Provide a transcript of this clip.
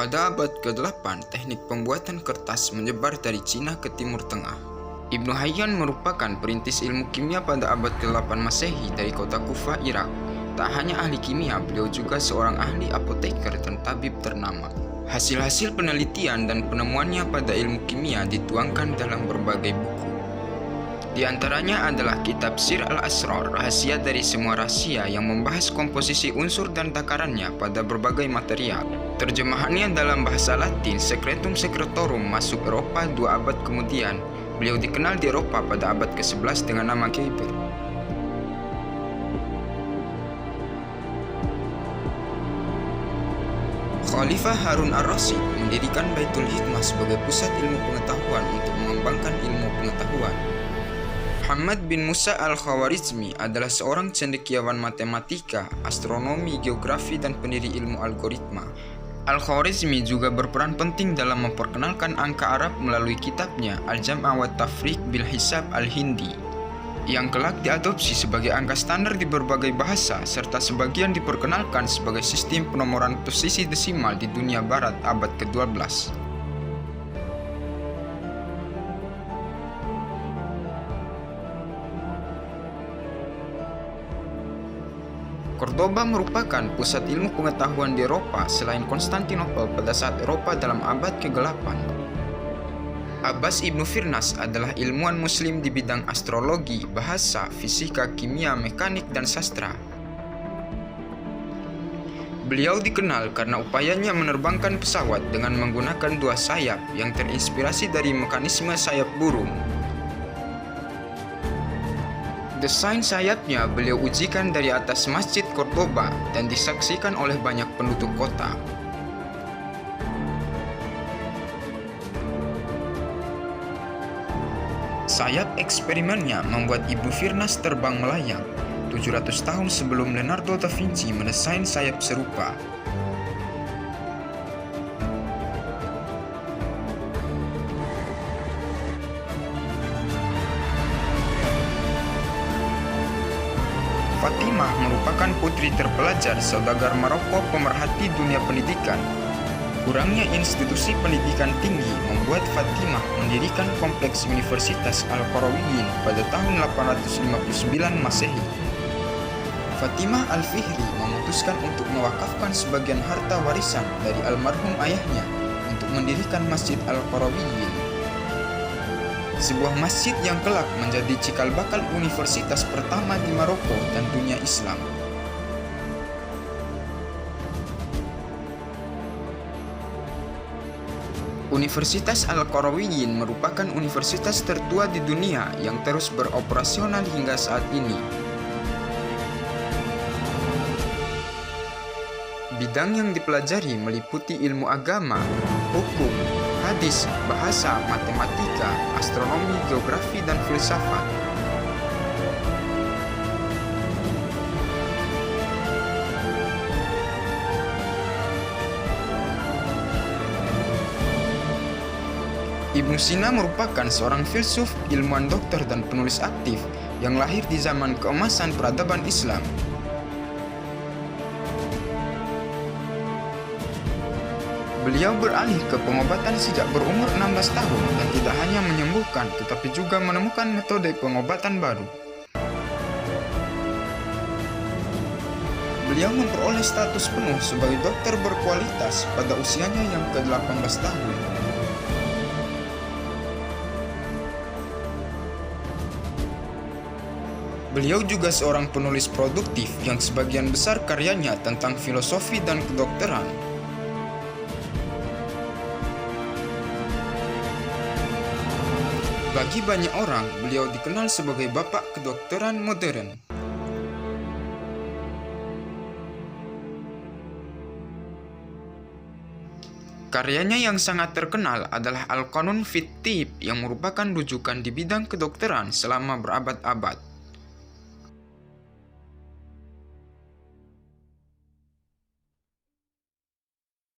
Pada abad ke-8, teknik pembuatan kertas menyebar dari Cina ke Timur Tengah. Ibnu Hayyan merupakan perintis ilmu kimia pada abad ke-8 Masehi dari kota Kufah, Irak. Tak hanya ahli kimia, beliau juga seorang ahli apoteker dan tabib ternama. Hasil-hasil penelitian dan penemuannya pada ilmu kimia dituangkan dalam berbagai buku. Di antaranya adalah kitab Sir al-Asrar, rahasia dari semua rahasia, yang membahas komposisi unsur dan takarannya pada berbagai material. Terjemahannya dalam bahasa Latin, Secretum Secretorum, masuk Eropa 2 abad kemudian. Beliau dikenal di Eropa pada abad ke-11 dengan nama Geber. Khalifah Harun ar-Rasyid mendirikan Baitul Hikmah sebagai pusat ilmu pengetahuan untuk mengembangkan ilmu pengetahuan. Muhammad bin Musa al-Khawarizmi adalah seorang cendekiawan matematika, astronomi, geografi, dan pendiri ilmu algoritma. Al-Khawarizmi juga berperan penting dalam memperkenalkan angka Arab melalui kitabnya Al-Jam'a wa Tafriq bil Hisab al-Hindi, yang kelak diadopsi sebagai angka standar di berbagai bahasa, serta sebagian diperkenalkan sebagai sistem penomoran posisi desimal di dunia barat abad ke-12. Cordoba merupakan pusat ilmu pengetahuan di Eropa selain Konstantinopel pada saat Eropa dalam abad ke-8. Abbas ibnu Firnas adalah ilmuwan muslim di bidang astrologi, bahasa, fisika, kimia, mekanik, dan sastra. Beliau dikenal karena upayanya menerbangkan pesawat dengan menggunakan 2 sayap yang terinspirasi dari mekanisme sayap burung. Desain sayapnya beliau ujikan dari atas Masjid Cordoba dan disaksikan oleh banyak penduduk kota. Sayap eksperimennya membuat Ibnu Firnas terbang melayang 700 tahun sebelum Leonardo da Vinci mendesain sayap serupa. Fatimah merupakan putri terpelajar saudagar Maroko pemerhati dunia pendidikan. Kurangnya institusi pendidikan tinggi membuat Fatimah mendirikan kompleks Universitas Al-Qarawiyyin pada tahun 859 Masehi. Fatimah Al-Fihri memutuskan untuk mewakafkan sebagian harta warisan dari almarhum ayahnya untuk mendirikan Masjid Al-Qarawiyyin, sebuah masjid yang kelak menjadi cikal bakal universitas pertama di Maroko dan dunia Islam. Universitas Al-Qarawiyyin merupakan universitas tertua di dunia yang terus beroperasional hingga saat ini. Bidang yang dipelajari meliputi ilmu agama, hukum, hadis, bahasa, matematika, astronomi, geografi, dan filsafat. Ibnu Sina merupakan seorang filsuf, ilmuwan dokter, dan penulis aktif yang lahir di zaman keemasan peradaban Islam. Beliau beralih ke pengobatan sejak berumur 16 tahun dan tidak hanya menyembuhkan tetapi juga menemukan metode pengobatan baru. Beliau memperoleh status penuh sebagai dokter berkualitas pada usianya yang ke-18 tahun. Beliau juga seorang penulis produktif yang sebagian besar karyanya tentang filosofi dan kedokteran. Bagi banyak orang, beliau dikenal sebagai bapak kedokteran modern. Karyanya yang sangat terkenal adalah Al-Qanun fit Tibb yang merupakan rujukan di bidang kedokteran selama berabad-abad.